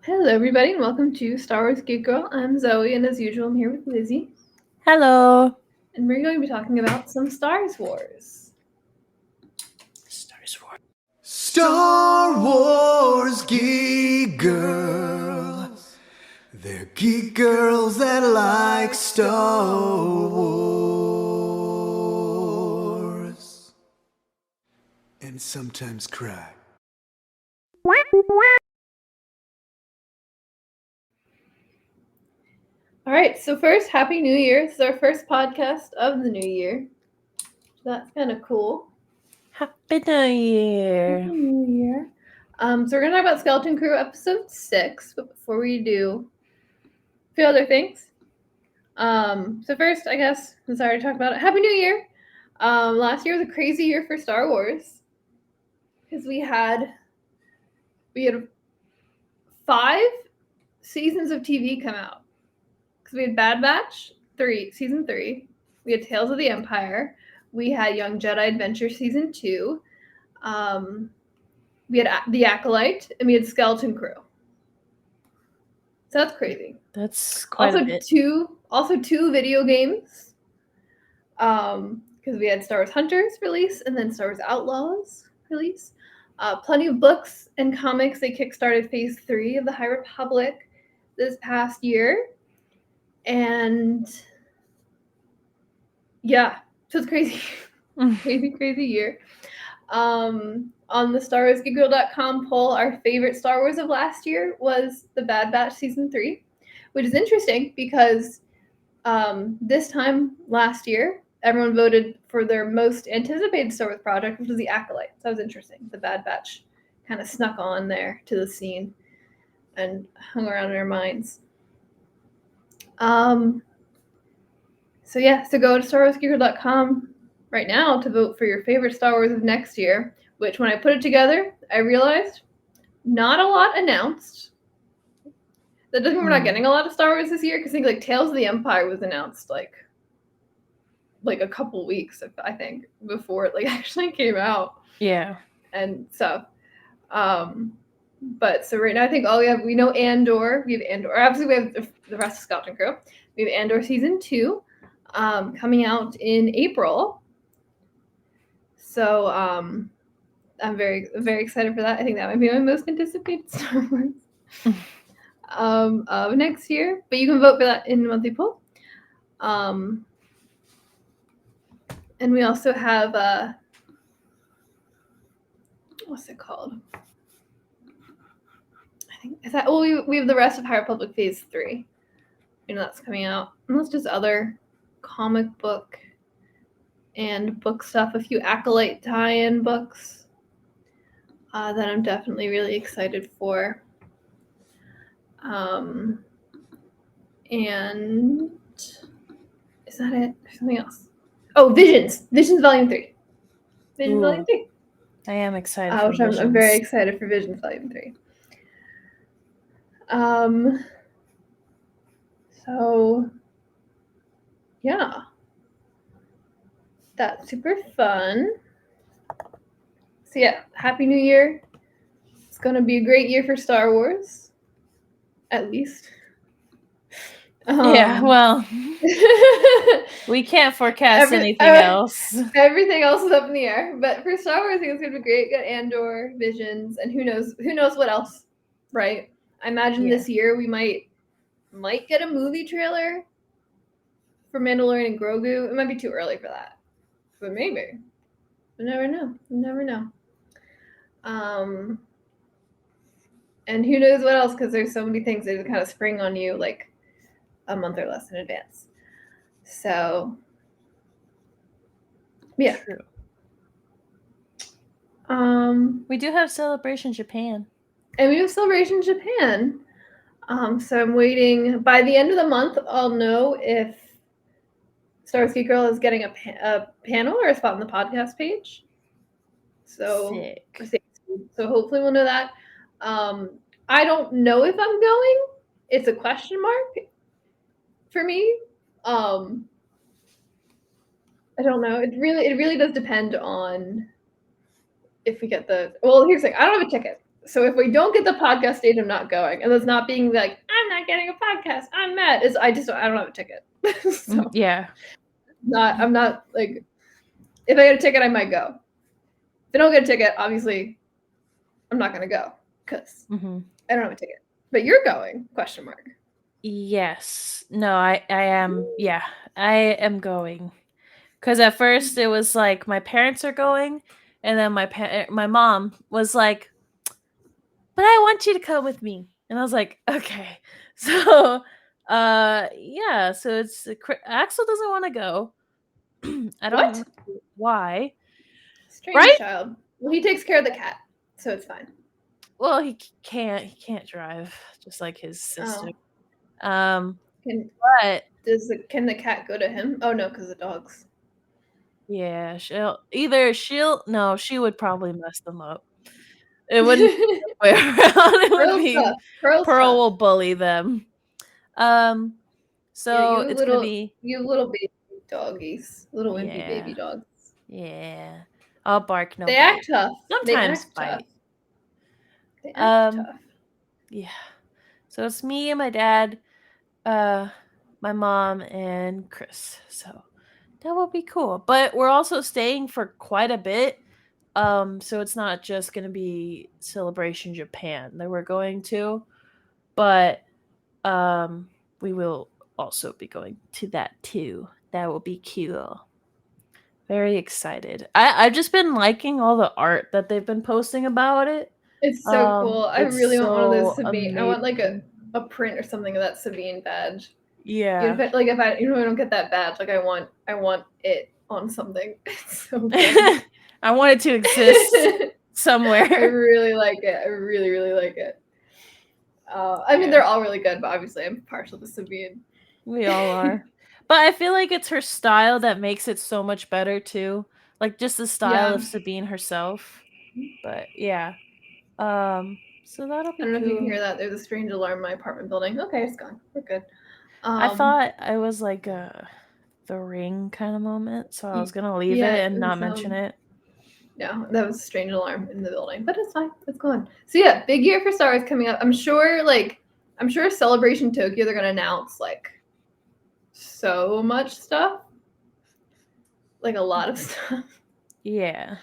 Hello, everybody, and welcome to Star Wars Geek Girl. I'm Zoe, and as usual, I'm here with Lizzy, Hello. and we're going to be talking about some Star Wars. Star Wars Geek Girls. They're geek girls that like Star Wars. And sometimes cry. All right, so first, Happy New Year. This is our first podcast of the new year. That's kind of cool. Happy New Year. Happy New Year. So we're going to talk about Skeleton Crew episode 6, but before we do, a few other things. So first, I guess, since I already talked about it, Happy New Year. Last year was a crazy year for Star Wars because we had 5 seasons of TV come out. Because we had Bad Batch season 3, we had Tales of the Empire, we had Young Jedi Adventure season 2, we had The Acolyte, and we had Skeleton Crew. So that's crazy. That's quite a bit. Also two video games. Because we had Star Wars Hunters release and then Star Wars Outlaws release. Plenty of books and comics. They kickstarted Phase 3 of the High Republic this past year. And yeah, so it's crazy. crazy year. On the StarWarsGeekGirl.com poll, our favorite Star Wars of last year was the Bad Batch Season 3, which is interesting because this time last year, everyone voted for their most anticipated Star Wars project, which was The Acolyte. So that was interesting. The Bad Batch kind of snuck on there to the scene and hung around in our minds. So go to StarWarsGeekGirl.com right now to vote for your favorite Star Wars of next year, which when I put it together, I realized not a lot announced. That doesn't mean we're not getting a lot of Star Wars this year, because I think like Tales of the Empire was announced like a couple weeks, I think, before it like actually came out. Yeah. And stuff. But so right now I think we know Andor. We have Andor. Obviously we have the rest of Skeleton Crew. We have Andor season 2 coming out in April. So I'm very, very excited for that. I think that might be my most anticipated Star Wars of next year. But you can vote for that in the monthly poll. And we also have what's it called? I think is that. Well, we have the rest of High Republic Phase 3. You know that's coming out. And that's just other comic book and book stuff. A few Acolyte tie-in books that I'm definitely really excited for. And is that it? There's something else. Oh, Visions Volume 3. Volume 3. I am excited for Visions. I'm very excited for Visions Volume 3. So yeah, that's super fun. So yeah, Happy New Year. It's gonna be a great year for Star Wars, at least. Yeah, well, we can't forecast anything else. Everything else is up in the air, but for Star Wars, I think it's gonna be great. Got Andor, Visions, and who knows what else, right? I imagine this year we might get a movie trailer for Mandalorian and Grogu. It might be too early for that, but maybe. You never know. And who knows what else, because there's so many things that just kind of spring on you like a month or less in advance. So yeah. True. We do have Celebration Japan. And we have Celebration Japan. So I'm waiting. By the end of the month, I'll know if Star Wars Geek Girl is getting a panel or a spot on the podcast page. So Sick. So hopefully we'll know that. I don't know if I'm going. It's a question mark for me. I don't know. It really does depend on if we get the. Well, here's the thing. I don't have a ticket, So if we don't get the podcast date, I'm not going. And that's not being like, I'm not getting a podcast. I'm mad. I don't have a ticket. So Yeah. I'm not like, if I get a ticket, I might go. If I don't get a ticket, obviously, I'm not going to go because I don't have a ticket. But you're going? Question mark. Yes. No, I am. Yeah, I am going. Because at first it was like my parents are going, and then my mom was like, "But I want you to come with me," and I was like, "Okay." So, yeah. So it's Axel doesn't want to go. I don't know why. Strange child. Well, he takes care of the cat, so it's fine. Well, he can't drive, just like his sister. Oh. Can the cat go to him? Oh no, because the dogs. Yeah, she would probably mess them up. It wouldn't be the way around. It would be Pearl will bully them. So it's gonna be little baby doggies, little wimpy baby dogs. Yeah, I'll bark. No, they act tough. Sometimes bite. They act tough. Yeah. So it's me and my dad, my mom, and Chris. So that will be cool. But we're also staying for quite a bit. So it's not just gonna be Celebration Japan that we're going to, but we will also be going to that too. That will be cool. Very excited. I've just been liking all the art that they've been posting about it. It's so cool. I really want one of those Sabine. Amazing. I want like a print or something of that Sabine badge. Yeah. If I don't get that badge, like I want it on something. It's so good. I want it to exist somewhere. I really like it. I really, really like it. I mean, they're all really good, but obviously I'm partial to Sabine. We all are. But I feel like it's her style that makes it so much better too. Like just the style of Sabine herself. But yeah. So that'll be I don't know if you can hear that. There's a strange alarm in my apartment building. Okay, it's gone. We're good. I thought I was like the Ring kind of moment, so I was gonna leave it and not mention it. No, that was a strange alarm in the building, but it's fine. It's gone. So yeah, big year for Star Wars coming up. I'm sure Celebration Tokyo they're gonna announce like so much stuff, like a lot of stuff. Yeah.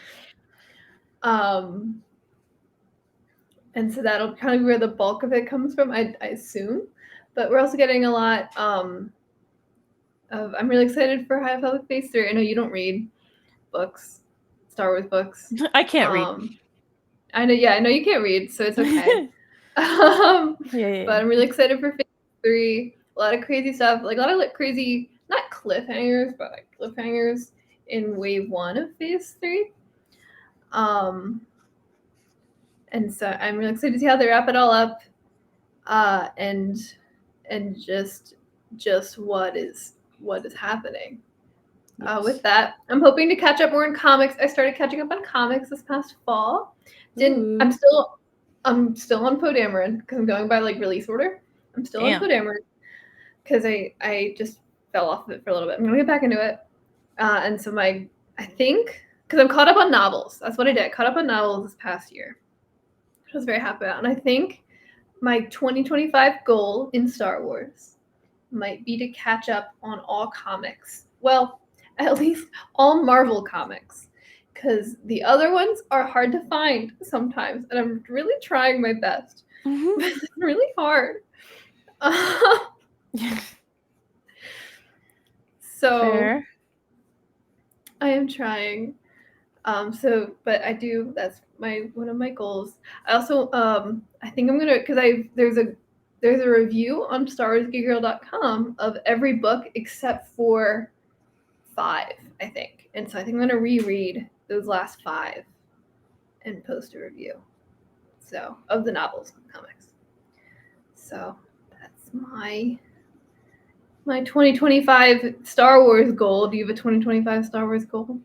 And so that'll kind of be where the bulk of it comes from, I assume. But we're also getting a lot I'm really excited for High Republic Phase 3. I know you don't read books, Star Wars books. I can't read. I know you can't read, so it's okay. But I'm really excited for Phase 3. A lot of crazy stuff, like a lot of crazy, not cliffhangers, but like cliffhangers in Wave 1 of Phase 3. And so I'm really excited to see how they wrap it all up, and just what is happening. Yes. With that, I'm hoping to catch up more in comics. I started catching up on comics this past fall. I'm still on Poe Dameron because I'm going by like release order. I'm still on Poe Dameron because I just fell off of it for a little bit. I'm gonna get back into it, and so I think because I'm caught up on novels. That's what I did. I caught up on novels this past year. I was very happy about. And I think my 2025 goal in Star Wars might be to catch up on all comics. Well, at least all Marvel comics, because the other ones are hard to find sometimes, and I'm really trying my best. But it's really hard. So fair. I am trying. But I do. That's one of my goals. I also, I think I'm gonna because there's a review on StarWarsGeekGirl.com of every book except for 5, I think, and so I think I'm gonna reread those last 5 and post a review. So of the novels, comics. So that's my 2025 Star Wars goal. Do you have a 2025 Star Wars goal?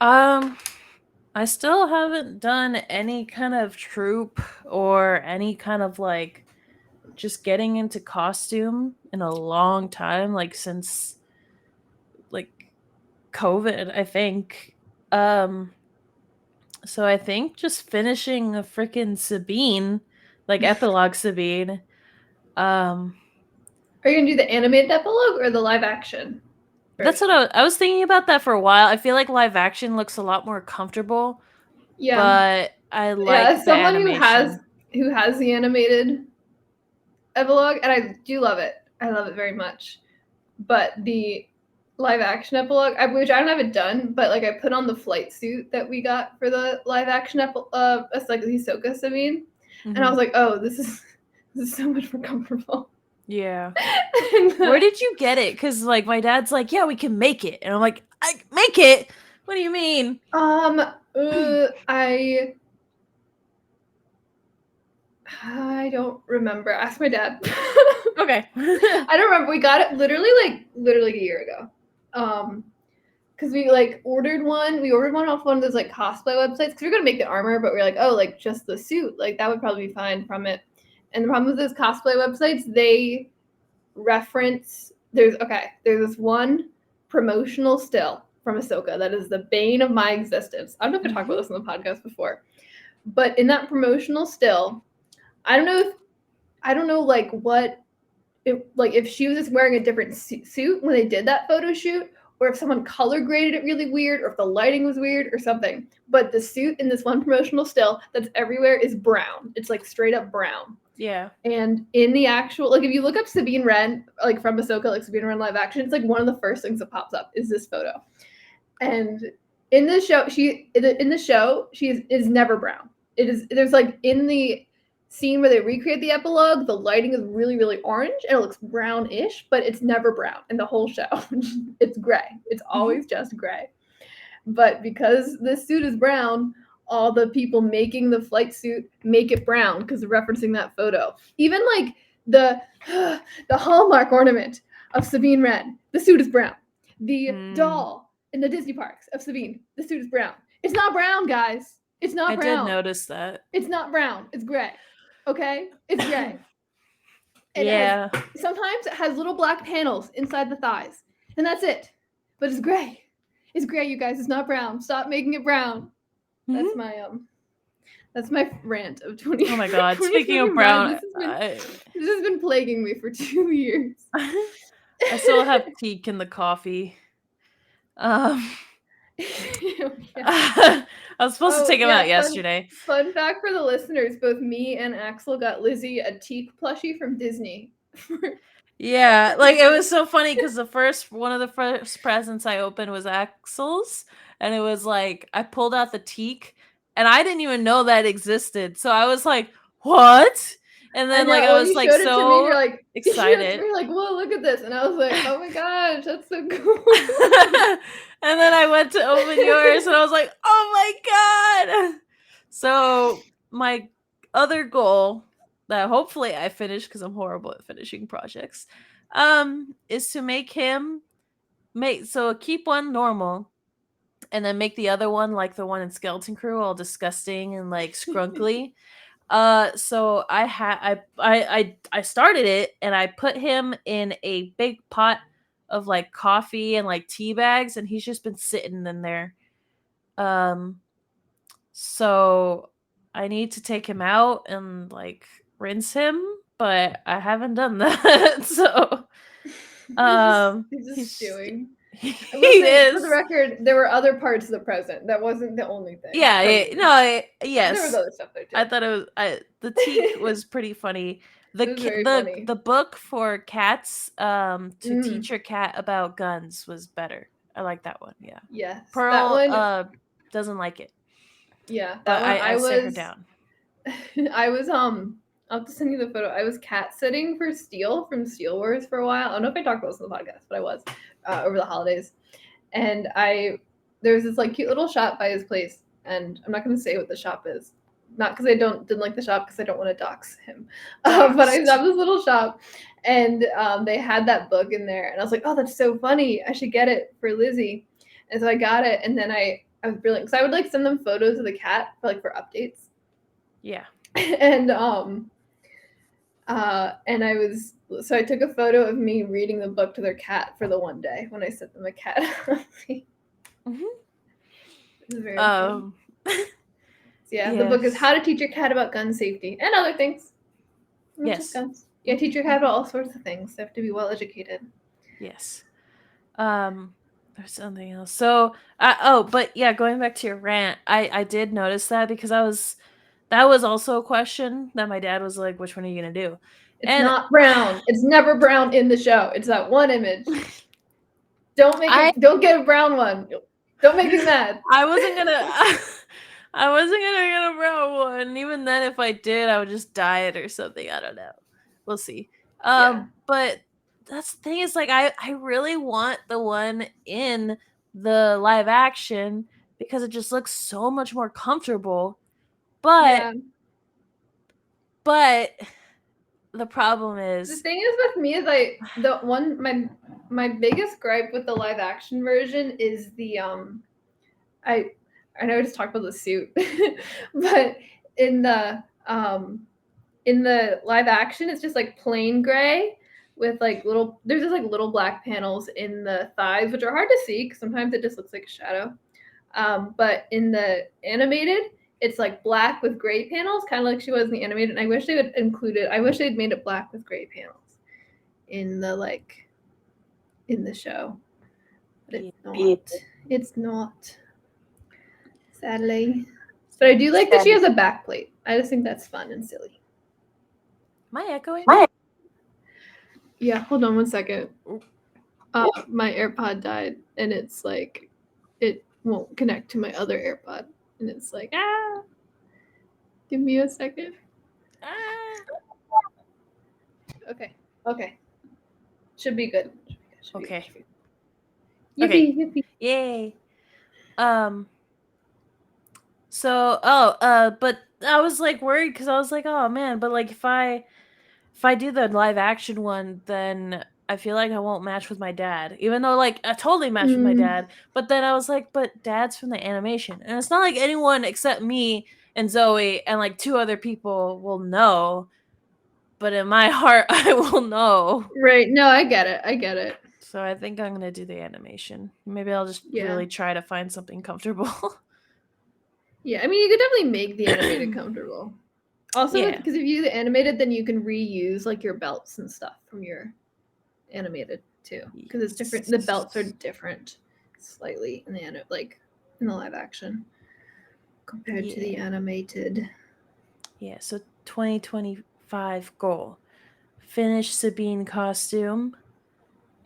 I still haven't done any kind of troop or any kind of like just getting into costume in a long time, like since like COVID, I think. So I think just finishing a freaking Sabine, like epilogue Sabine. Um, Are you gonna do the animated epilogue or the live action? that's what I was thinking about that for a while. I feel like live action looks a lot more comfortable, Yeah, but I yeah. like As the someone animation. who has the animated epilogue, and I do love it. I love it very much. But the live action epilogue, which I don't have it done, but like I put on the flight suit that we got for the live action it's like the Hisoka Sabine, and I was like, oh, this is so much more comfortable. Yeah. And, Where did you get it? Because like my dad's like, yeah, we can make it, and I'm like, I make it. What do you mean? I don't remember. Ask my dad. Okay. I don't remember. We got it literally a year ago. Because we like ordered one. We ordered one off one of those like cosplay websites because we are gonna make the armor, but we're like, oh, like just the suit, like that would probably be fine from it. And the problem with those cosplay websites, they reference there's this one promotional still from Ahsoka that is the bane of my existence. I don't know if I talked about this on the podcast before, but in that promotional still, I don't know like what if she was just wearing a different suit when they did that photo shoot, or if someone color graded it really weird, or if the lighting was weird or something. But the suit in this one promotional still that's everywhere is brown. It's like straight up brown. Yeah. And in the actual, like if you look up Sabine Wren, like from Ahsoka, like Sabine Wren live action, it's like one of the first things that pops up is this photo. And in the show, she is never brown. There's like in the scene where they recreate the epilogue, the lighting is really, really orange and it looks brownish, but it's never brown in the whole show. It's gray. It's always just gray. But because this suit is brown, all the people making the flight suit make it brown because they're referencing that photo. Even like the hallmark ornament of Sabine Wren, the suit is brown. The doll in the Disney parks of Sabine, the suit is brown. It's not brown, guys. It's not brown. I did notice that. It's not brown. It's gray. Okay? It's gray. Sometimes it has little black panels inside the thighs. And that's it. But it's gray. It's gray, you guys. It's not brown. Stop making it brown. That's my rant of 20. Oh my god! Speaking of brown, this has been plaguing me for 2 years. I still have teak in the coffee. I was supposed to take him out yesterday. Fun fact for the listeners: both me and Axel got Lizzy a teak plushie from Disney. Yeah, like it was so funny because one of the first presents I opened was Axel's, and it was like I pulled out the teak, and I didn't even know that existed. So I was like, "What?" And then I was like so excited. You're like, "Whoa, look at this!" And I was like, "Oh my gosh, that's so cool!" And then I went to open yours, and I was like, "Oh my god!" So my other goal that hopefully I finish because I'm horrible at finishing projects, is to make him keep one normal, and then make the other one like the one in Skeleton Crew, all disgusting and like scrunkly. So I started it and I put him in a big pot of like coffee and like tea bags, and he's just been sitting in there. So I need to take him out and like rinse him, but I haven't done that. So he's just stewing. He is. For the record, there were other parts of the present. That wasn't the only thing. Yes. There was other stuff there too. I thought it was the teak was pretty funny. The book for cats to teach your cat about guns was better. I like that one. Yeah. Yes. Pearl doesn't like it. Yeah, but I set her down. I was I'll have to send you the photo. I was cat sitting for Steel from Steel Wars for a while. I don't know if I talked about this on the podcast, but I was over the holidays. And there was this like cute little shop by his place, and I'm not going to say what the shop is, not because I didn't like the shop, because I don't want to dox him. But I saw this little shop, and they had that book in there, and I was like, oh, that's so funny. I should get it for Lizzy. And so I got it, and then I was brilliant because I would like send them photos of the cat for updates. Yeah. And I took a photo of me reading the book to their cat for the one day when I sent them a cat. It was very funny. Yeah, the book is Yes. How to Teach Your Cat About Gun Safety and other things. Not Yes. just guns. Yeah, teach your cat about all sorts of things. They have to be well educated. Yes. There's something else. So, but yeah, going back to your rant, I did notice that because that was also a question that my dad was like, which one are you gonna do? It's not brown. It's never brown in the show. It's that one image. Don't get a brown one. Don't make me mad. I wasn't gonna get a brown one. Even then, if I did, I would just dye it or something. I don't know. We'll see. Yeah. But that's the thing is like I really want the one in the live action because it just looks so much more comfortable. But the problem is the thing is with me is my biggest gripe with the live action version is the I know I just talked about the suit, but in the live action it's just like plain gray with like there's just like little black panels in the thighs, which are hard to see because sometimes it just looks like a shadow. But in the animated, it's like black with gray panels, kind of like she was in the animated. And I wish they would include it. I wish they'd made it black with gray panels in the show. But it's not. It's not. Sadly. But I do like that she has a back plate. I just think that's fun and silly. Am I echoing? Yeah, hold on one second. My AirPod died, and it's like it won't connect to my other AirPod, and it's like Give me a second. Okay. Should be good. Okay. Yippee, yippee. Yay. So, but I was like worried because I was like, oh man, but like if I do the live action one, then I feel like I won't match with my dad, even though like I totally match with my dad. But then I was like, but dad's from the animation, and it's not like anyone except me and Zoe and like 2 other people will know. But in my heart, I will know. Right. No, I get it. So I think I'm gonna do the animation. Maybe I'll just really try to find something comfortable. Yeah, I mean, you could definitely make the animated comfortable. Also, because if you do the animated, then you can reuse like your belts and stuff from your animated too, because it's different. The belts are different slightly in the in the live action compared to the animated. Yeah. So 2025 goal: finish Sabine costume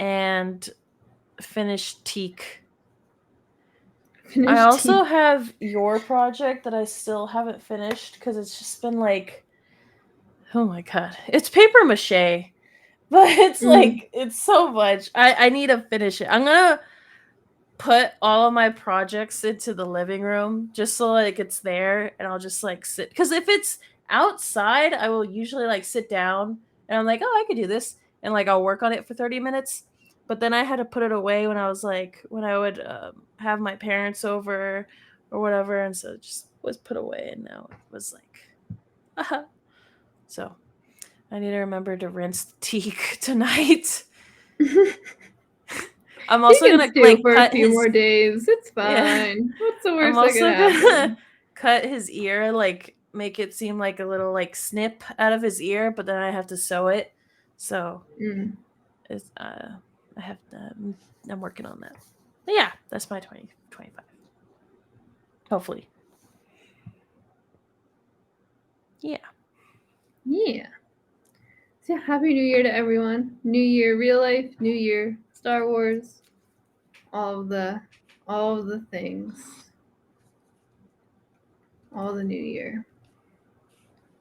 and finish Teak. I also have your project that I still haven't finished because it's just been like, oh my god, it's paper mache, but it's like it's so much. I need to finish it. I'm gonna put all of my projects into the living room just so like it's there, and I'll just like sit, because if it's outside, I will usually like sit down and I'm like, oh, I could do this, and like I'll work on it for 30 minutes. But then I had to put it away when I would have my parents over or whatever, and so it just was put away, and now it was like, so I need to remember to rinse the teak tonight. I'm also gonna like for cut a few his more days. It's fine. Yeah. What's the worst I'm also that can happen? gonna cut his ear, like make it seem like a little like snip out of his ear, but then I have to sew it. So it's I have to, I'm working on that. But yeah, that's my 2025. Hopefully. Yeah. Yeah. So happy New Year to everyone. New Year, real life, New Year, Star Wars, all of the things. All the New Year.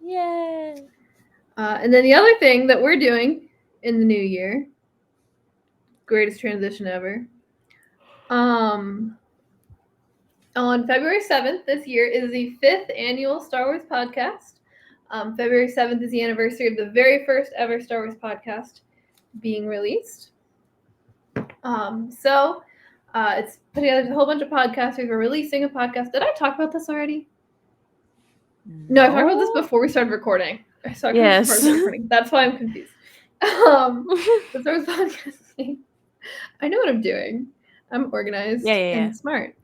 Yay. And then the other thing that we're doing in the New Year, greatest transition ever. On February 7th this year is the 5th annual Star Wars podcast. February 7th is the anniversary of the very first ever Star Wars podcast being released. So it's put together a whole bunch of podcasters. We're releasing a podcast. Did I talk about this already? No, I talked about this before we started recording. Yes. That's why I'm confused. The Star Wars podcasting. I know what I'm doing. I'm organized and smart.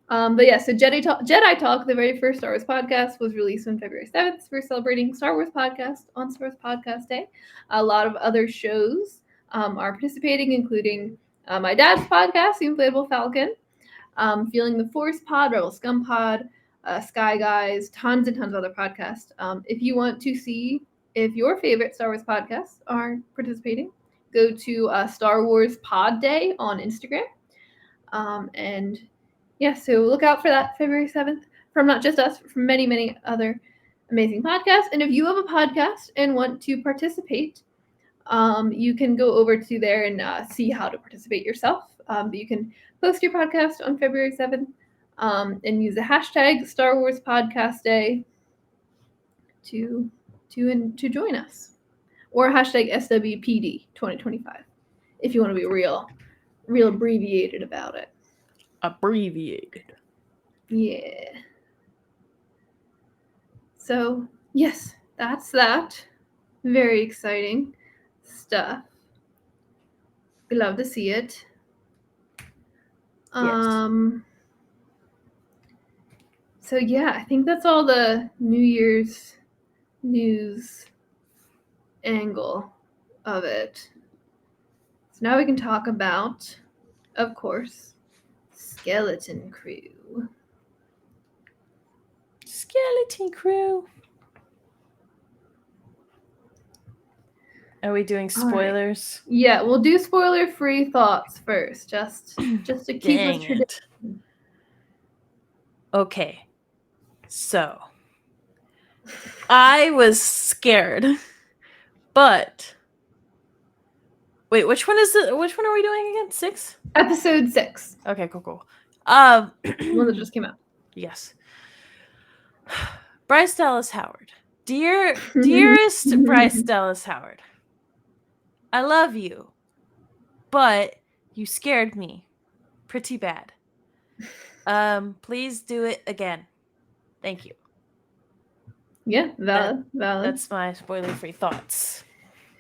But yeah, so Jedi Talk, the very first Star Wars podcast, was released on February 7th. We're celebrating Star Wars podcast on Star Wars Podcast Day. A lot of other shows are participating, including my dad's podcast, The Inflatable Falcon, Feeling the Force Pod, Rebel Scum Pod, Sky Guys, tons and tons of other podcasts. If you want to see if your favorite Star Wars podcasts are participating, go to Star Wars Pod Day on Instagram. And yeah, so look out for that February 7th from not just us, from many, many other amazing podcasts. And if you have a podcast and want to participate, you can go over to there and see how to participate yourself. But you can post your podcast on February 7th and use the hashtag Star Wars Podcast Day to join us. Or hashtag SWPD 2025 if you want to be real abbreviated about it. Abbreviated. Yeah. So, yes, that's that. Very exciting stuff. We love to see it. So yeah, I think that's all the New Year's news angle of it. So now we can talk about, of course, Skeleton Crew. Skeleton Crew. Are we doing spoilers? Right. Yeah, we'll do spoiler-free thoughts first, just to keep with tradition. Okay. So, I was scared. But wait, which one are we doing again? 6? Episode 6. Okay, cool. One that just came out. Yes. Bryce Dallas Howard. Dearest Bryce Dallas Howard. I love you, but you scared me pretty bad. Please do it again. Thank you. Yeah, valid. That's my spoiler-free thoughts.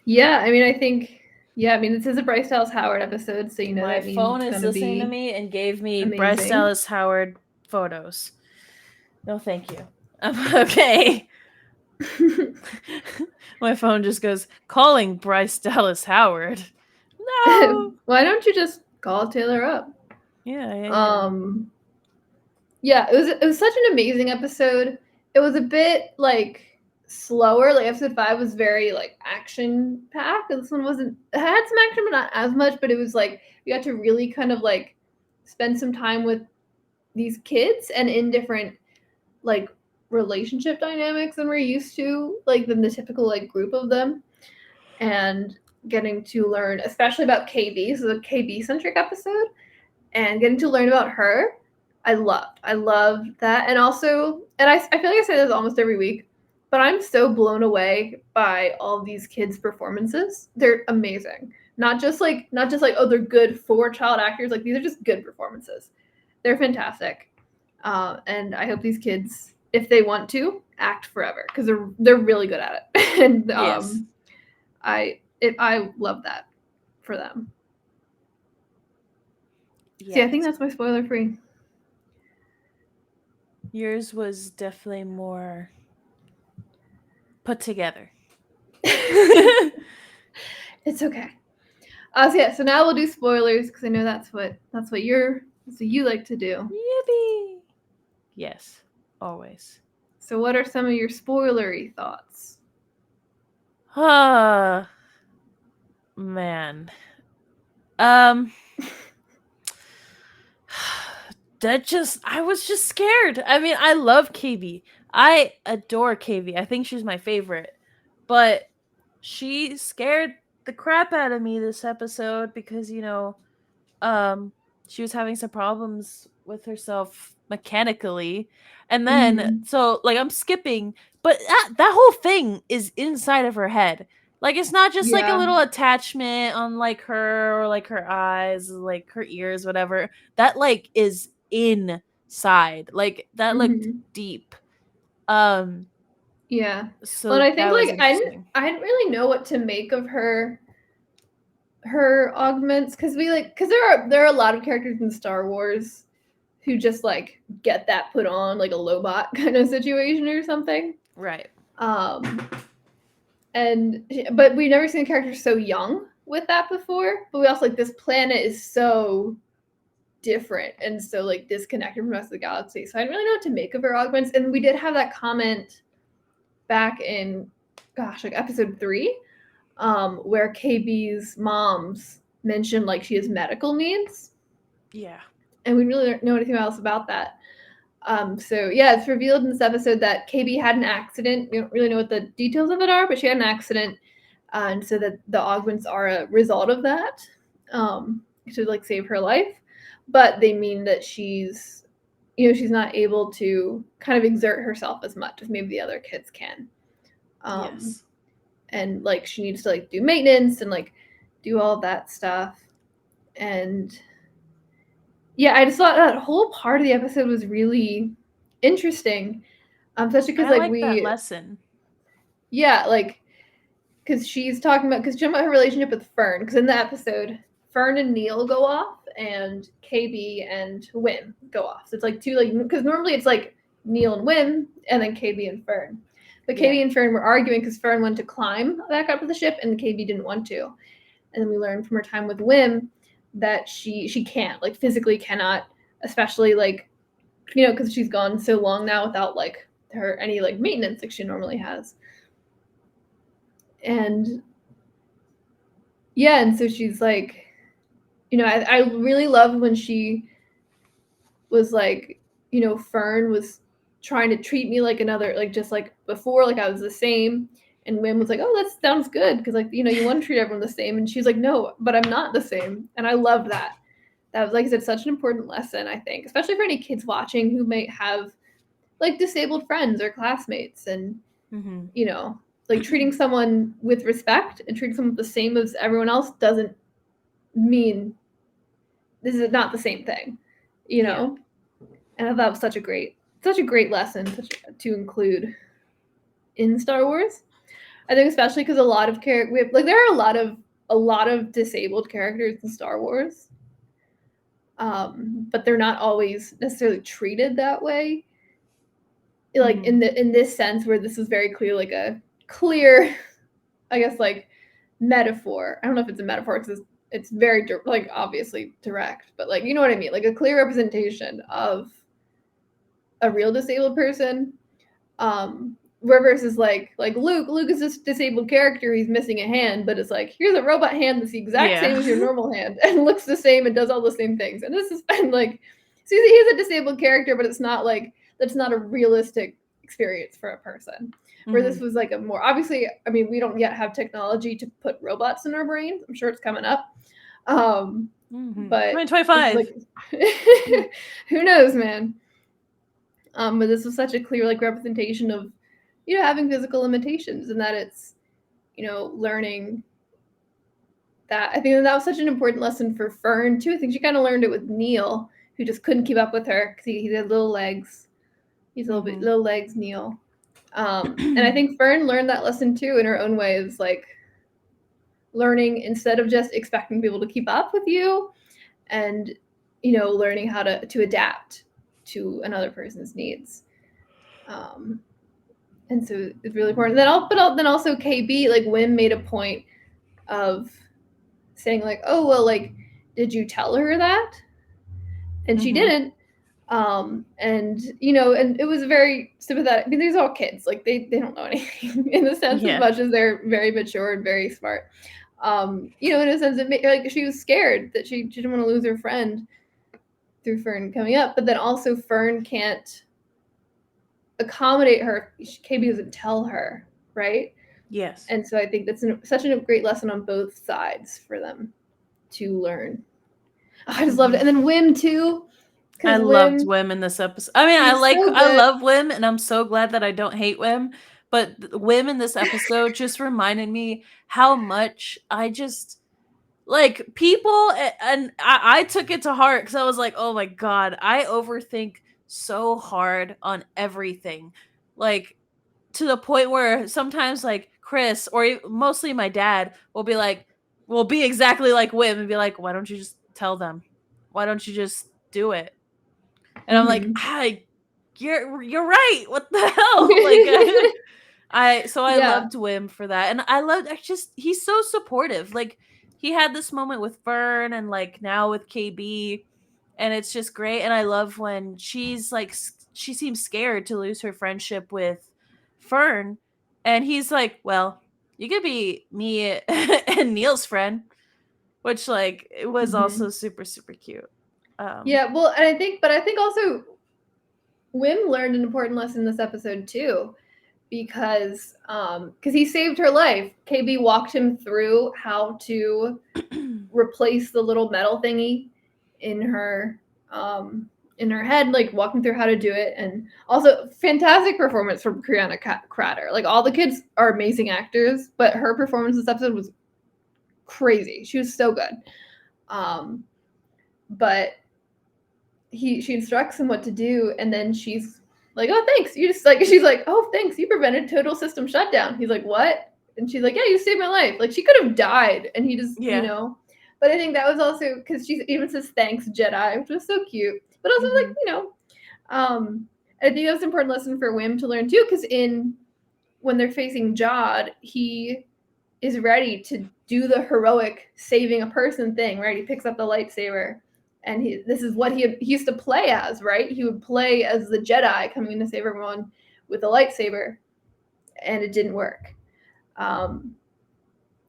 Yeah, I mean, I think, this is a Bryce Dallas Howard episode, so my that phone is listening to me and gave me amazing. Bryce Dallas Howard photos. No, thank you. Okay. My phone just goes, calling Bryce Dallas Howard. No. Why don't you just call Taylor up? Yeah. Yeah, it was such an amazing episode. It was a bit like slower. Like episode 5 was very like action packed. This one wasn't. It had some action, but not as much. But it was like you got to really kind of like spend some time with these kids and in different like relationship dynamics than we're used to, like than the typical like group of them, and getting to learn especially about KB. So the KB centric episode, and getting to learn about her. I loved that. And also, and I feel like I say this almost every week, but I'm so blown away by all these kids' performances. They're amazing. Not just like, oh, they're good for child actors. Like these are just good performances. They're fantastic. And I hope these kids, if they want to, act forever because they're really good at it. And yes. I love that for them. Yes. So yeah, I think that's my spoiler free. Yours was definitely more put together. It's okay. So now we'll do spoilers because I know that's what you like to do. Yippee! Yes, always. So what are some of your spoilery thoughts? Man. I was just scared. I mean, I love KB. I adore KB. I think she's my favorite. But she scared the crap out of me this episode because, she was having some problems with herself mechanically. And then, so, like, I'm skipping, but that whole thing is inside of her head. Like, it's not just, like, a little attachment on, like, her or, like, her eyes, like, her ears, whatever. That, like, is inside. Like, that looked deep. Yeah. So well, and I think, like, I didn't really know what to make of her augments, because there are a lot of characters in Star Wars who just like get that put on like a Lobot kind of situation or something. Right. But we've never seen a character so young with that before. But we also like this planet is so different and so like disconnected from the rest of the galaxy. So I didn't really know what to make of her augments. And we did have that comment back in, gosh, like episode 3, where KB's moms mentioned like she has medical needs. Yeah. And we really don't know anything else about that. So yeah, it's revealed in this episode that KB had an accident. We don't really know what the details of it are, but she had an accident, and so that the augments are a result of that, to like save her life. But they mean that she's not able to kind of exert herself as much as maybe the other kids can. Yes. And like she needs to like do maintenance and like do all that stuff. And yeah, I just thought that whole part of the episode was really interesting, especially because I like that lesson. Yeah, like because she's talking about her relationship with Fern. Because in the episode, Fern and Neil go off, and KB and Wim go off. So it's like two like because normally it's like Neil and Wim, and then KB and Fern. But KB and Fern were arguing because Fern wanted to climb back up to the ship, and KB didn't want to. And then we learned from her time with Wim that she can't, like physically cannot, especially like because she's gone so long now without like her any like maintenance like she normally has. And yeah, and so she's like, I really loved when she was like, Fern was trying to treat me like another, like just like before, like I was the same. And Wim was like, oh, that sounds good. Because like, you want to treat everyone the same. And she's like, no, but I'm not the same. And I loved that. That was, like I said, such an important lesson, I think, especially for any kids watching who might have like disabled friends or classmates. And, like treating someone with respect and treating someone the same as everyone else doesn't mean this is not the same thing, And I thought that was such a great lesson to include in Star Wars. I think especially because a lot of there are a lot of disabled characters in Star Wars, but they're not always necessarily treated that way. Like in this sense, where this is very clear, like a clear, I guess, like metaphor. I don't know if it's a metaphor because it's very like obviously direct, but like you know what I mean, like a clear representation of a real disabled person. Where versus like Luke is this disabled character, he's missing a hand, but it's like here's a robot hand that's the exact same as your normal hand and looks the same and does all the same things. And this is like, so he's a disabled character, but it's not like that's not a realistic experience for a person. Where this was like a more obviously, I mean, we don't yet have technology to put robots in our brains. I'm sure it's coming up. But 2025. Like, who knows, man? But this was such a clear like representation of having physical limitations, and that it's learning that. I think that was such an important lesson for Fern too. I think she kind of learned it with Neil, who just couldn't keep up with her because he had little legs. He's little legs, Neil. And I think Fern learned that lesson too in her own way. It's like learning instead of just expecting people to keep up with you, and learning how to adapt to another person's needs. And so it's really important. Then also KB, like Wim made a point of saying like, oh well, like did you tell her that? And she didn't. And and it was very sympathetic. I mean, these are all kids, like they don't know anything in the sense as much as they're very mature and very smart. In a sense, it made like she was scared that she didn't want to lose her friend through Fern coming up, but then also Fern can't accommodate her. KB doesn't tell her, right? Yes. And so I think that's such a great lesson on both sides for them to learn. Oh, I just loved it. And then Wim too. I loved Wim in this episode. I mean, I love Wim, and I'm so glad that I don't hate Wim. But Wim in this episode just reminded me how much I just like people, and I took it to heart because I was like, oh my god, I overthink so hard on everything, like to the point where sometimes like Chris or mostly my dad will be exactly like Wim and be like, why don't you just tell them? Why don't you just do it? And I'm like, you're right. What the hell? Like, I Yeah. loved Wim for that, and he's so supportive. Like, he had this moment with Fern, and like now with KB, and it's just great. And I love when she's like, she seems scared to lose her friendship with Fern, and he's like, well, you could be me and Neil's friend, which like it was also super super cute. Yeah, well, and I think also Wim learned an important lesson in this episode too, because he saved her life. KB walked him through how to replace the little metal thingy in her head, like walking through how to do it. And also fantastic performance from Kriana Crater. Like, all the kids are amazing actors, but her performance this episode was crazy. She was so good. But she instructs him what to do, and then she's like, oh, thanks, you just like, she's like, oh, thanks, you prevented total system shutdown. He's like, what? And she's like, yeah, you saved my life. Like, she could have died, and he just, Yeah. you know. But I think that was also because she even says thanks, Jedi, which was so cute. But also, like, you know, I think that's an important lesson for Wim to learn too, because when they're facing Jod, he is ready to do the heroic saving a person thing, right? He picks up the lightsaber, and this is what he used to play as, right? He would play as the Jedi coming in to save everyone with a lightsaber, and it didn't work.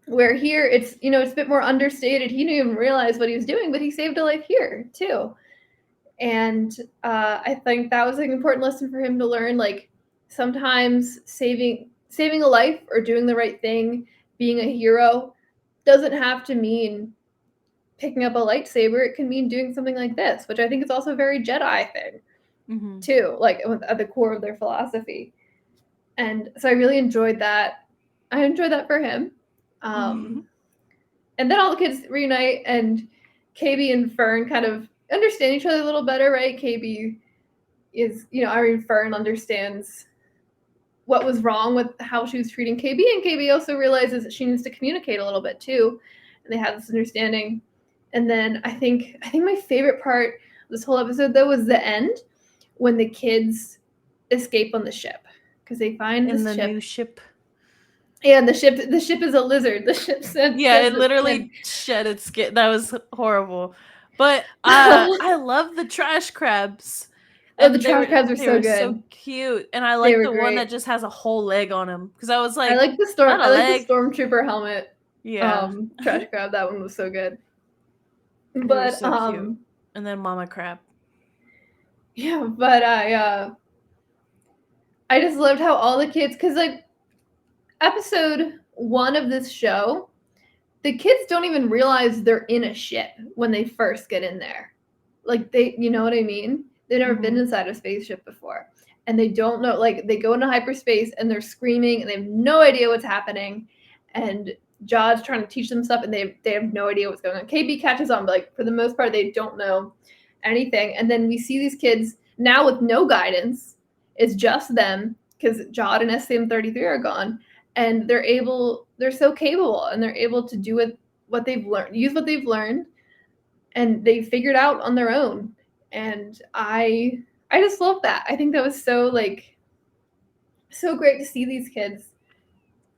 Where here, it's, you know, it's a bit more understated. He didn't even realize what he was doing, but he saved a life here too. And I think that was an important lesson for him to learn. Like, sometimes saving a life or doing the right thing, being a hero, doesn't have to mean picking up a lightsaber. It can mean doing something like this, which I think is also a very Jedi thing too, like at the core of their philosophy. And so I really enjoyed that. I enjoyed that for him. And then all the kids reunite, and KB and Fern kind of understand each other a little better, right? KB is, you know, Fern understands what was wrong with how she was treating KB, and KB also realizes that she needs to communicate a little bit too, and they have this understanding. And then I think my favorite part of this whole episode, though, was the end, when the kids escape on the ship, because they find this ship. New ship. Yeah, and the ship is a lizard. The ship said, yeah, it literally shed its skin. That was horrible. But I love the trash crabs. Oh, the trash crabs are so good. So cute. And I like the one that just has a whole leg on him, because I was like, I like the stormtrooper helmet. Yeah. Trash crab, that one was so good. But so cute. And then Mama Crab. Yeah, but I just loved how all the kids, because like episode 1 of this show, the kids don't even realize they're in a ship when they first get in there. Like, they, you know what I mean? They've never been inside a spaceship before, and they don't know, like, they go into hyperspace and they're screaming and they have no idea what's happening, and Jod's trying to teach them stuff, and they have no idea what's going on. KB catches on, but like, for the most part, they don't know anything. And then we see these kids now with no guidance. It's just them, because Jod and SCM-33 are gone, and they're so capable, and they're able to do what they've learned, use what they've learned, and they figured out on their own. And I just love that. I think that was so great to see these kids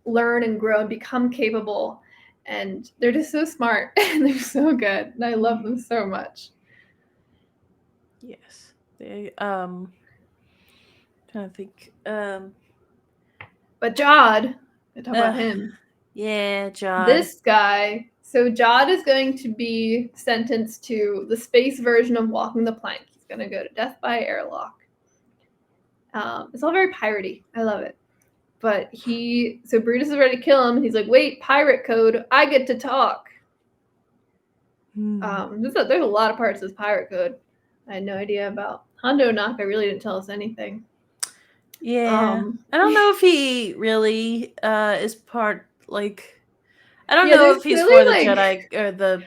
learn and grow and become capable, and they're just so smart and they're so good, and I love them so much. Yes. They trying to think. But Jod, I talk about him. Yeah, Jod. This guy. So Jod is going to be sentenced to the space version of walking the plank. He's going to go to death by airlock. It's all very piratey. I love it. But so Brutus is ready to kill him, and he's like, wait, pirate code, I get to talk. There's a lot of parts of this pirate code I had no idea about. Hondo Naka really didn't tell us anything. Yeah. I don't know if he really is part, like, I don't know if he's for the Jedi or the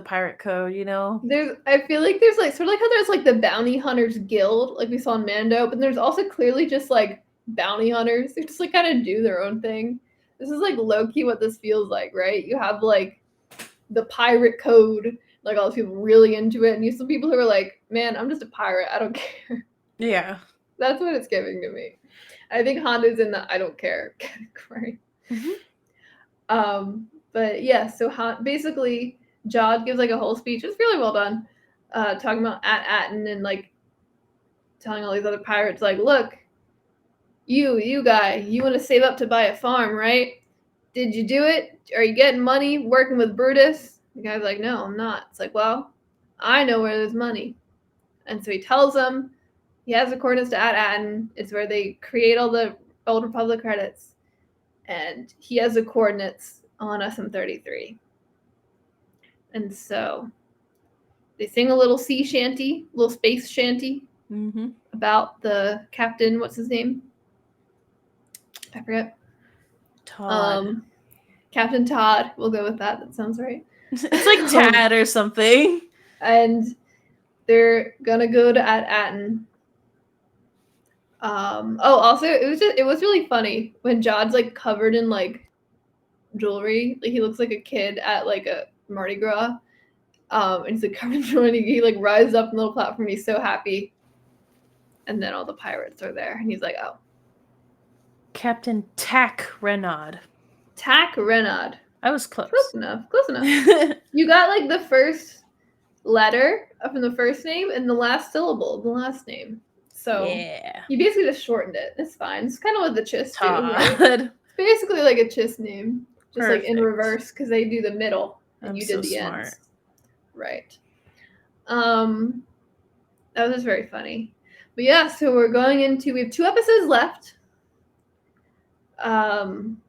pirate code, you know? I feel like there's like, sort of like how there's like the bounty hunters guild, like we saw in Mando, but there's also clearly just like bounty hunters who just like kind of do their own thing. This is like low-key what this feels like, right? You have like the pirate code, like all these people really into it, and you have some people who are like man, I'm just a pirate. I don't care. Yeah. That's what it's giving to me. I think Honda's in the I don't care category. But yeah, so basically, Jod gives like a whole speech. It's really well done, talking about Atten and like telling all these other pirates, like, look, you guy, you want to save up to buy a farm, right? Did you do it? Are you getting money working with Brutus? The guy's like, no, I'm not. It's like, well, I know where there's money. And so he tells them, he has the coordinates to Atten. It's where they create all the Old Republic credits. And he has the coordinates on SM-33. And so they sing a little sea shanty, little space shanty about the captain. What's his name? I forget. Todd. Captain Todd. We'll go with that. That sounds right. It's like Tad or something. And they're gonna go to Atten. Also it was really funny when Jod's like covered in like jewelry. Like he looks like a kid at like a Mardi Gras. And he's like covered in jewelry. He like rises up on the little platform. And he's so happy. And then all the pirates are there, and he's like, "Oh, Captain Tack Renaud." Tack Renaud." I was close. Close enough. Close enough. You got like the first letter from the first name and the last syllable of the last name. So yeah, you basically just shortened it. It's fine. It's kind of what the Chiss do, right? Todd. It's basically like a Chiss name, just like in Perfect. reverse because they do the middle and I'm you so did the smart. ends. Right. That was very funny. But yeah, so we have 2 episodes left. And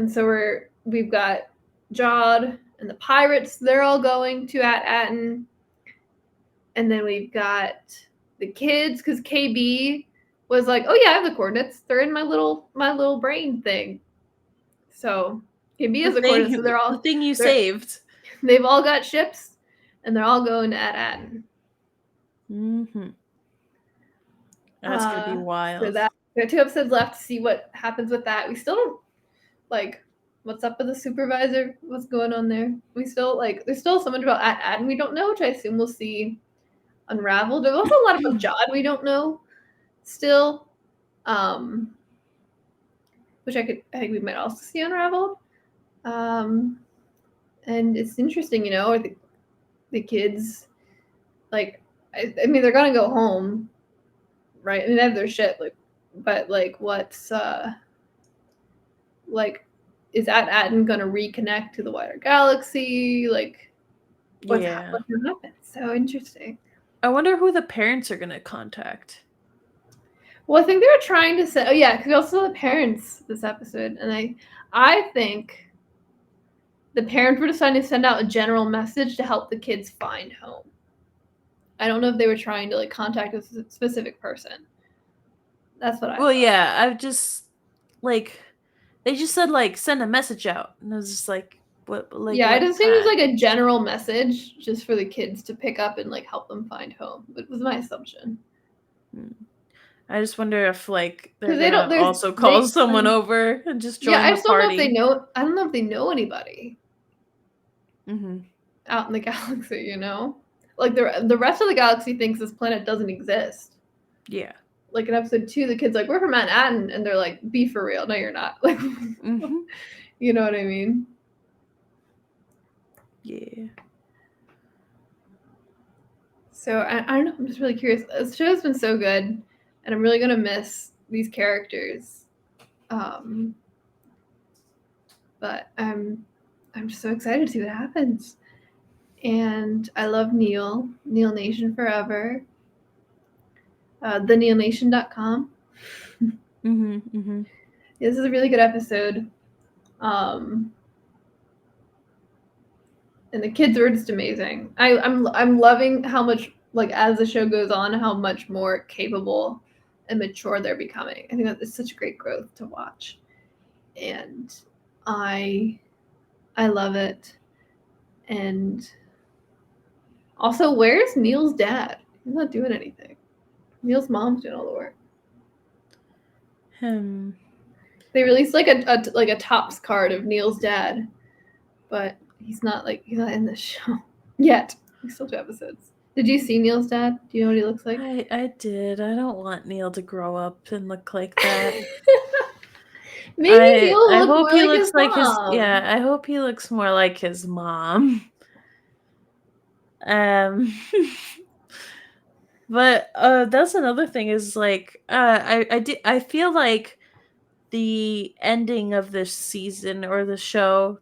so we've got Jod and the pirates, they're all going to Atten. And then we've got the kids, because KB was like, oh yeah, I have the coordinates. They're in my little brain thing. So KB has the coordinates, so they're all the thing you saved. They've all got ships, and they're all going to Atten. That's gonna be wild. So we have 2 episodes left to see what happens with that. We still don't like what's up with the supervisor, what's going on there. We still there's still so much about Atten we don't know, which I assume we'll see unraveled. There's also a lot about Jod we don't know still. Which I think we might also see unraveled. And it's interesting, the kids I mean they're gonna go home. Right, I mean they have their shit, but what's is Atten gonna reconnect to the wider galaxy? What's gonna happen? So interesting. I wonder who the parents are gonna contact. Well, I think they were trying to say, because we also saw the parents this episode, and I think the parents were deciding to send out a general message to help the kids find home. I don't know if they were trying to contact a specific person. That's what I thought. Yeah, I've just they just said send a message out, and I was just what? I just think it was a general message just for the kids to pick up and help them find home. It was my assumption. I just wonder if they're gonna also call someone over and just join the party. I just don't know if they know. I don't know if they know anybody out in the galaxy. The rest of the galaxy thinks this planet doesn't exist. Yeah. In episode 2, the kid's like, we're from Atten, and they're like, be for real. No, you're not. You know what I mean? Yeah. So I don't know. I'm just really curious. This show has been so good, and I'm really gonna miss these characters. But I'm just so excited to see what happens. And I love Neil Nation forever. TheNeilNation.com. This is a really good episode. And the kids are just amazing. I'm loving how much as the show goes on, how much more capable and mature they're becoming. I think that is such great growth to watch, and I love it. And also, where's Neil's dad? He's not doing anything. Neil's mom's doing all the work. They released a tops card of Neil's dad, but he's not in the show yet. He's still 2 episodes. Did you see Neil's dad? Do you know what he looks like? I did. I don't want Neil to grow up and look like that. Maybe Neil will I look hope more he like looks his like mom. I hope he looks more like his mom. But that's another thing is like I feel like the ending of this season or the show,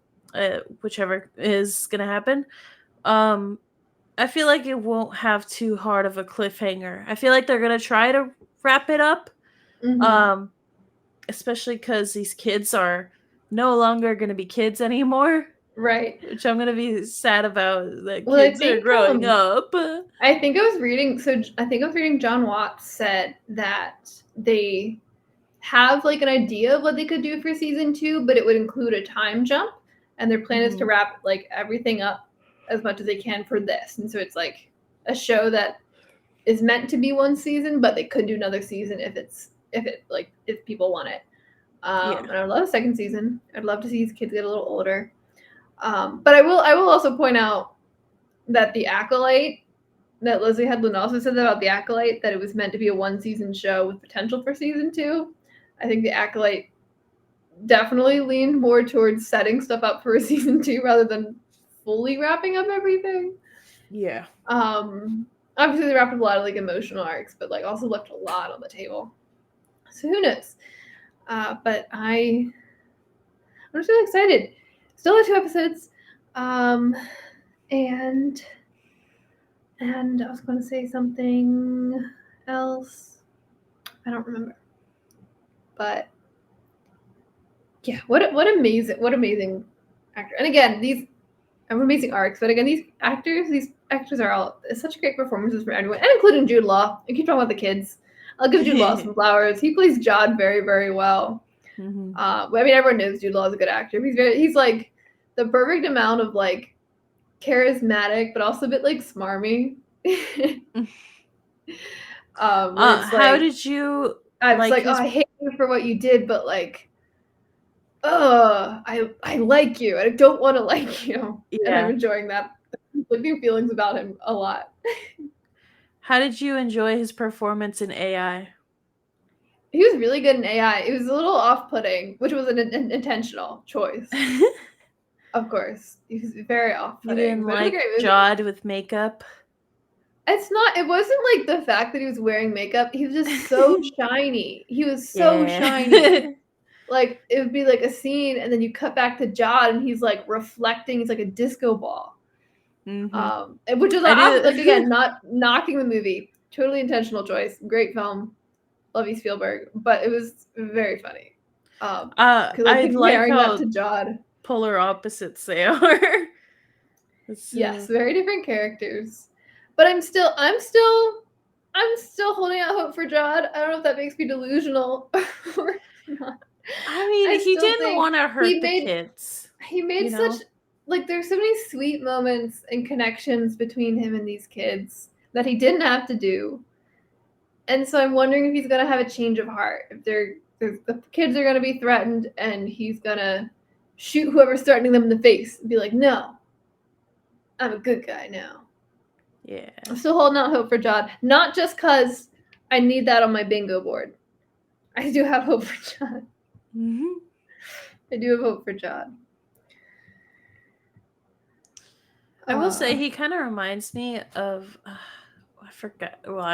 whichever is gonna happen, um I feel like it won't have too hard of a cliffhanger. I feel like they're gonna try to wrap it up, Mm-hmm. um, especially because these kids are no longer gonna be kids anymore, Right. which I'm gonna be sad about. That Well, kids are growing up. I think I was reading. So I think I was reading. John Watts said that they have like an idea of what they could do for season 2, but it would include a time jump, and their plan is to Mhm. wrap like everything up as much as they can for this. And so it's like a show that is meant to be one season, but they could do another season if people want it. Yeah. And I would love a second season. I'd love to see these kids get a little older. But I will also point out that the Acolyte that Lizzy Headland also said about the Acolyte, that it was meant to be a one season show with potential for season 2. I think the Acolyte definitely leaned more towards setting stuff up for a season 2 rather than fully wrapping up everything. Yeah. Obviously they wrapped up a lot of like emotional arcs, but like also left a lot on the table. So who knows? But I'm just really excited. Still have 2 episodes. And I was going to say something else. I don't remember. But yeah, what amazing actor. And again, these amazing arcs. But again, these actors are all such great performances from everyone, and including Jude Law. I keep talking about the kids. I'll give Jude Law some flowers. He plays Jod very, very well. Mhm. I mean, everyone knows Jude Law is a good actor. He's like the perfect amount of like charismatic, but also a bit like smarmy. Where it's How like, did you I was like like, oh, his? I hate you for what you did, but like, I like you. I don't want to like you, and I'm Yeah. enjoying that. Conflicting feelings about him a lot. How did you enjoy his performance in AI? He was really good in AI. It was a little off-putting, which was an intentional choice, of course. He was very You off-putting, didn't but it was a like great movie. Jod with makeup? It's not. It wasn't like the fact that he was wearing makeup. He was just so shiny. He was so shiny. Like it would be like a scene, and then you cut back to Jod, and he's like reflecting. He's like a disco ball. Which is I do. like again not knocking the movie. Totally intentional choice. Great film. Love you, Spielberg. But it was very funny. Because like I like comparing that to how Jod. polar opposites they are. Yes, very different characters. But I'm still holding out hope for Jod. I don't know if that makes me delusional or not. I mean, I he still didn't think want to hurt the kids. he made You know? such like there's so many sweet moments and connections between him and these kids that he didn't have to do. And so I'm wondering if he's gonna have a change of heart. If the kids are gonna be threatened and he's gonna shoot whoever's threatening them in the face and be like, no, I'm a good guy now. Yeah. I'm still holding out hope for Jod. Not just because I need that on my bingo board. I do have hope for Jod. I do have hope for Jod. I will say he kind of reminds me of I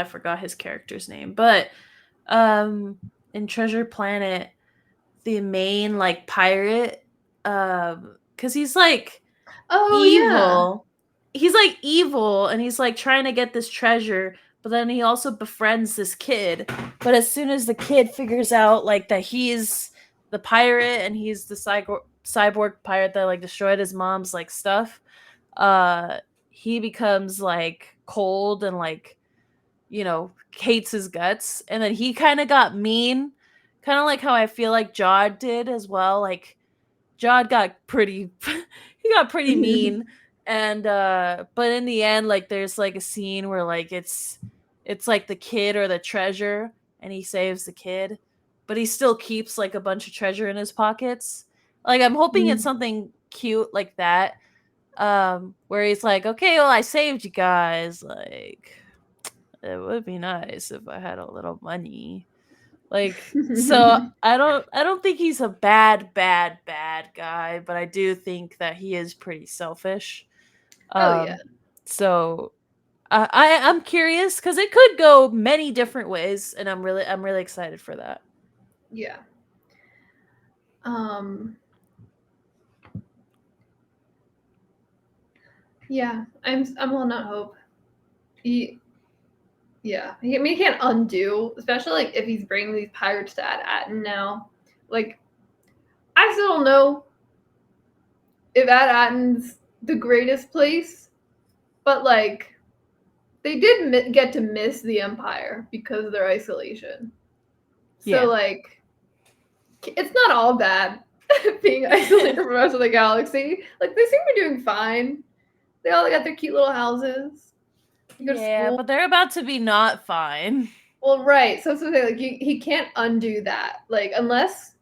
forgot his character's name, but in Treasure Planet, the main like pirate, cuz he's like evil. He's like evil and he's like trying to get this treasure, but then he also befriends this kid. But as soon as the kid figures out like that he's the pirate and he's the cyborg pirate that like destroyed his mom's like stuff, he becomes like cold and like, you know, hates his guts. And then he kind of got mean, kind of like how I feel like Jod did as well. Like Jod got pretty he got pretty mean. And but in the end, like there's like a scene where like it's like the kid or the treasure and he saves the kid, but he still keeps like a bunch of treasure in his pockets. Like I'm hoping it's something cute like that. where he's like, okay, well, I saved you guys. Like, it would be nice if I had a little money. Like, so I don't think he's a bad guy, but I do think that he is pretty selfish. Oh yeah. So I'm curious because it could go many different ways, and I'm really excited for that. Yeah. Yeah, I'm holding out hope. Yeah, I mean, he can't undo, especially like if he's bringing these pirates to Atten now. Like, I still don't know if Atten's the greatest place, but like, they did get to miss the Empire because of their isolation. So Yeah. like, it's not all bad being isolated from the rest of the galaxy. Like, they seem to be doing fine. They all got their cute little houses. You go to Yeah, school. but they're about to be not fine. Well, right. So like he can't undo that. Like unless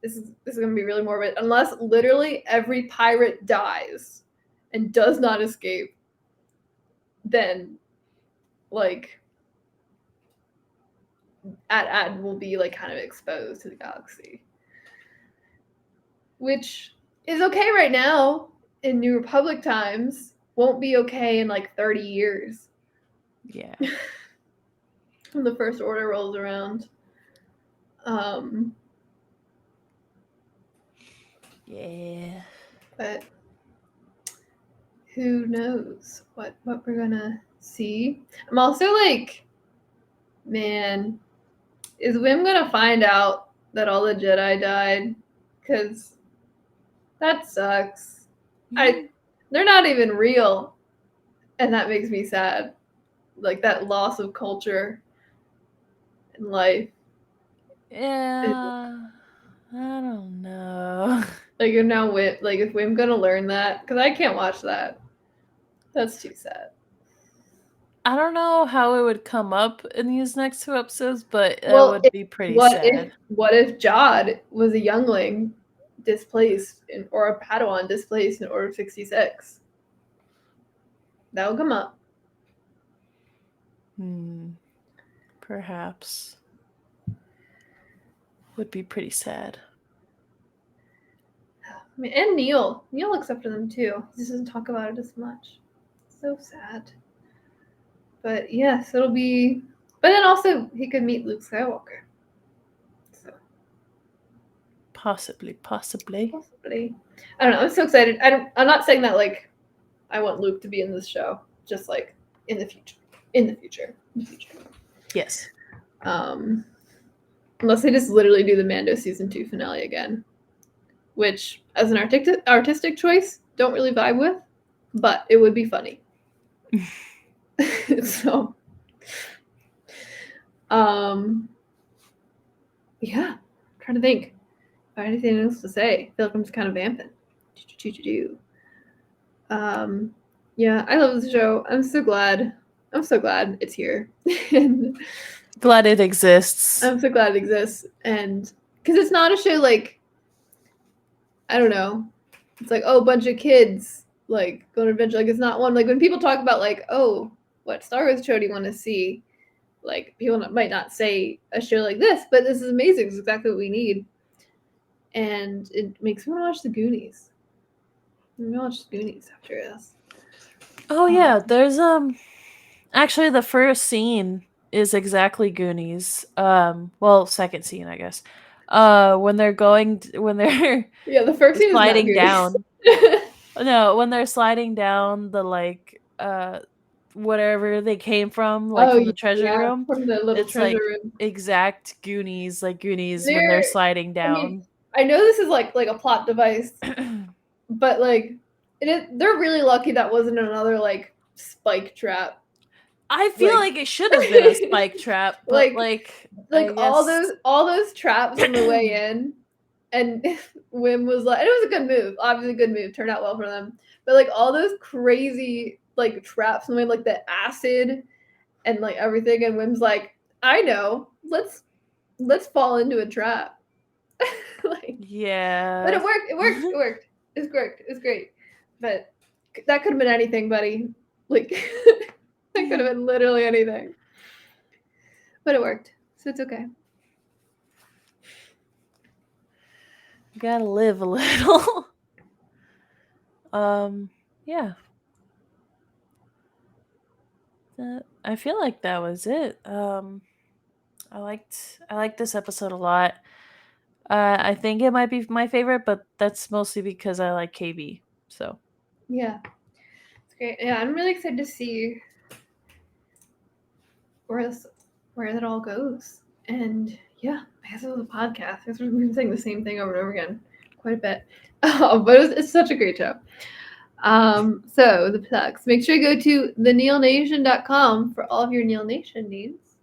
this is gonna be really morbid. Unless literally every pirate dies and does not escape, then like Atten will be like kind of exposed to the galaxy, which is okay right now in New Republic times. Won't be okay in like 30 years. Yeah. When the First Order rolls around. Yeah. But who knows what we're gonna see. I'm also like, man, is Wim gonna find out that all the Jedi died? Because that sucks. They're not even real, and that makes me sad. Like that loss of culture and life. Yeah. I don't know. Like if now Wim, like if Wim gonna learn that, because I can't watch that. That's too sad. I don't know how it would come up in these next 2 episodes, but it Well, would be pretty sad. What if Jod was a youngling displaced or a Padawan displaced in Order 66? That would come up. Perhaps. Would be pretty sad. I mean, and Neil looks up to them too. He just doesn't talk about it as much. So sad. But yes, it'll be. But then also he could meet Luke Skywalker. So Possibly. possibly. I don't know. I'm so excited. I'm not saying that like I want Luke to be in this show. Just like in the future. In the future. Yes. Unless they just literally do the Mando season 2 finale again, which as an artistic choice don't really vibe with, but it would be funny. So yeah, I'm trying to think if I have anything else to say. I feel like I'm just kind of vamping. Yeah, I love this show. I'm so glad it's here. And glad it exists. I'm so glad it exists. And because it's not a show like, I don't know, it's like, oh, a bunch of kids like going on adventure. Like it's not one, like when people talk about like, oh, what Star Wars show do you want to see? Like people might not say a show like this, but this is amazing. It's exactly what we need. And it makes me want to watch the Goonies. I'm gonna watch the Goonies after this. Oh yeah, there's actually the first scene is exactly Goonies. Well, second scene, I guess. When they're yeah, the first scene sliding is not down. No, when they're sliding down the like whatever they came from, like from the treasure room. From the little it's treasure like room. exact Goonies, like Goonies when they're sliding down. I mean, I know this is like a plot device, but like they're really lucky that wasn't another like spike trap. I feel like it should have been a spike trap, but like all those traps on the way in, and Wim was like, and it was a good move, obviously a good move, turned out well for them. But like all those crazy like traps on the way, like the acid and like everything, and Wim's like, I know, let's fall into a trap. Like, yeah, but it worked. It was great. But That could have been anything, buddy. Like, that could have been literally anything. But it worked, so it's okay. You gotta live a little. Yeah. I feel like that was it. I liked this episode a lot. I think it might be my favorite, but that's mostly because I like KB. So Yeah, it's great. Yeah, I'm really excited to see where that all goes. And yeah, I guess it was a podcast. I guess we've been saying the same thing over and over again quite a bit. But it's such a great show. So the plugs. Make sure you go to theneilnation.com for all of your Neil Nation needs,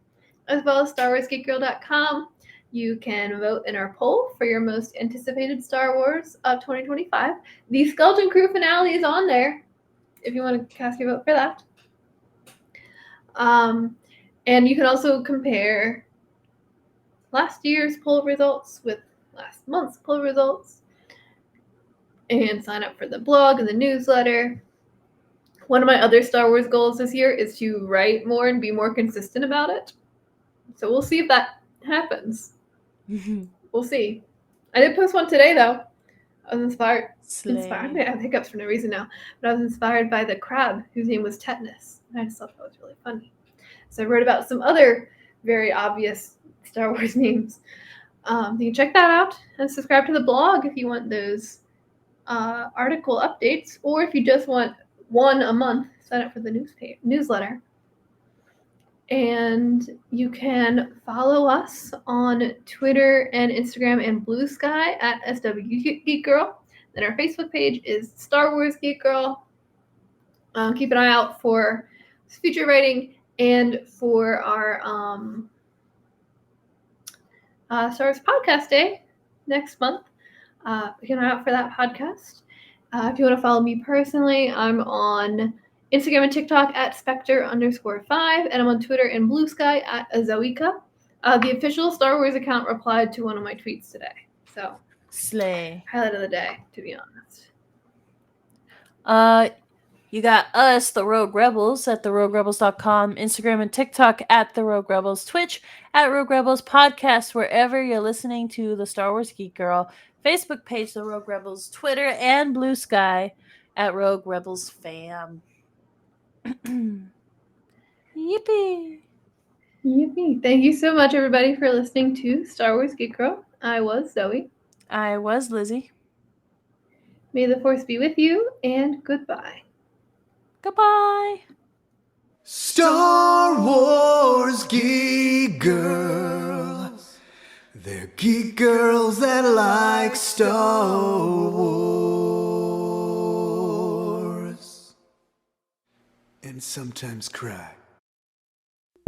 as well as StarWarsGeekGirl.com. You can vote in our poll for your most anticipated Star Wars of 2025. The Skeleton Crew finale is on there if you want to cast your vote for that. And you can also compare last year's poll results with last month's poll results and sign up for the blog and the newsletter. One of my other Star Wars goals this year is to write more and be more consistent about it. So we'll see if that happens. We'll see. I did post one today, though. I was inspired. I have hiccups for no reason now. But I was inspired by the crab whose name was Tetanus. And I just thought that was really funny. So I wrote about some other very obvious Star Wars names. You can check that out and subscribe to the blog if you want those article updates, or if you just want one a month, sign up for the newsletter. And you can follow us on Twitter and Instagram and Blue Sky at SW Geek Girl. Then our Facebook page is Star Wars Geek Girl. Keep an eye out for future writing and for our Star Wars Podcast Day next month. Keep an eye out for that podcast. If you want to follow me personally, I'm on Instagram and TikTok at Spectre_5, and I'm on Twitter and Blue Sky at Azoika. The official Star Wars account replied to one of my tweets today. So, slay. Highlight of the day, to be honest. You got us, the Rogue Rebels, at theroguerebels.com, Instagram and TikTok at the Rogue Rebels, Twitch at Rogue Rebels Podcast, wherever you're listening to the Star Wars Geek Girl, Facebook page, the Rogue Rebels, Twitter and Blue Sky at Rogue Rebels Fam. Yippee! Yippee. Thank you so much, everybody, for listening to Star Wars Geek Girl. I was Zoe. I was Lizzy. May the Force be with you, and goodbye. Goodbye. Star Wars Geek Girls. They're geek girls that like Star Wars. And sometimes cry.